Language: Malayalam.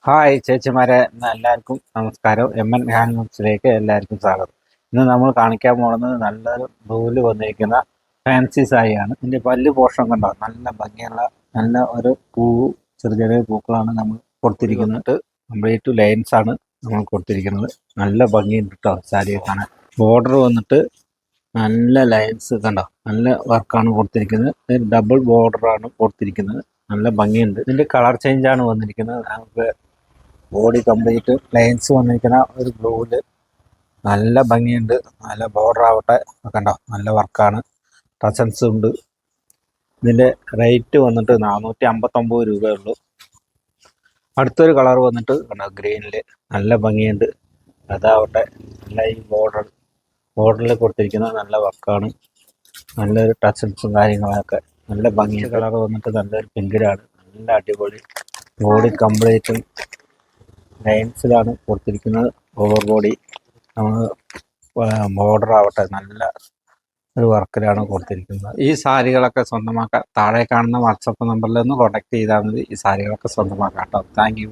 ഹായ് ചേച്ചിമാരെ, എല്ലാവർക്കും നമസ്കാരം. MN ഹാൻഡ്ലൂംസിലേക്ക് എല്ലാവർക്കും സ്വാഗതം. ഇന്ന് നമ്മൾ കാണിക്കാൻ പോകുന്നത് നല്ലൊരു നൂല് വന്നിരിക്കുന്ന ഫാൻസി സാരിയാണ്. ഇതിൻ്റെ പല്ല് പോർഷൻ കണ്ടോ, നല്ല ഭംഗിയുള്ള നല്ല ഒരു ചെറിയ ചെറിയ പൂക്കളാണ് നമ്മൾ കൊടുത്തിരിക്കുന്നത്. കംപ്ലീറ്റ് ലൈൻസ് ആണ് നമ്മൾ കൊടുത്തിരിക്കുന്നത്. നല്ല ഭംഗിയുണ്ട് കേട്ടോ സാരിയെ കാണാൻ. ബോർഡർ വന്നിട്ട് നല്ല ലൈൻസ് കണ്ടോ, നല്ല വർക്കാണ് കൊടുത്തിരിക്കുന്നത്. ഡബിൾ ബോർഡറാണ് കൊടുത്തിരിക്കുന്നത്. നല്ല ഭംഗിയുണ്ട്. ഇതിൻ്റെ കളർ ചേഞ്ച് ആണ് വന്നിരിക്കുന്നത്. നമുക്ക് ബോഡി കംപ്ലീറ്റ് ലൈൻസ് വന്നിരിക്കുന്ന ഒരു ബ്ലൂവില് നല്ല ഭംഗിയുണ്ട്. നല്ല ബോർഡർ ആവട്ടെ, കണ്ടോ, നല്ല വർക്കാണ്. ടസൻസ് ഉണ്ട്. ഇതിൻ്റെ റേറ്റ് വന്നിട്ട് 459 രൂപയുള്ളൂ. അടുത്തൊരു കളർ വന്നിട്ട് കണ്ടോ, ഗ്രീനില് നല്ല ഭംഗിയുണ്ട്. അതാവട്ടെ, നല്ല ഈ ബോർഡറിൽ കൊടുത്തിരിക്കുന്ന നല്ല വർക്കാണ്. നല്ലൊരു ടസൻസും കാര്യങ്ങളൊക്കെ നല്ല ഭംഗിയുണ്ട്. കളർ വന്നിട്ട് നല്ലൊരു പിങ്കിലാണ്. നല്ല അടിപൊളി. ബോഡി കംപ്ലീറ്റും ലൈൻസിലാണ് കൊടുത്തിരിക്കുന്നത്. ഓവർ ബോഡി ബോർഡർ ആവട്ടെ, നല്ല ഒരു വർക്കിലാണ് കൊടുത്തിരിക്കുന്നത്. ഈ സാരികളൊക്കെ സ്വന്തമാക്കാൻ താഴെ കാണുന്ന വാട്സപ്പ് നമ്പറിൽ ഒന്ന് കോൺടാക്ട് ചെയ്താൽ മതി. ഈ സാരികളൊക്കെ സ്വന്തമാക്കാം കേട്ടോ. Thank you.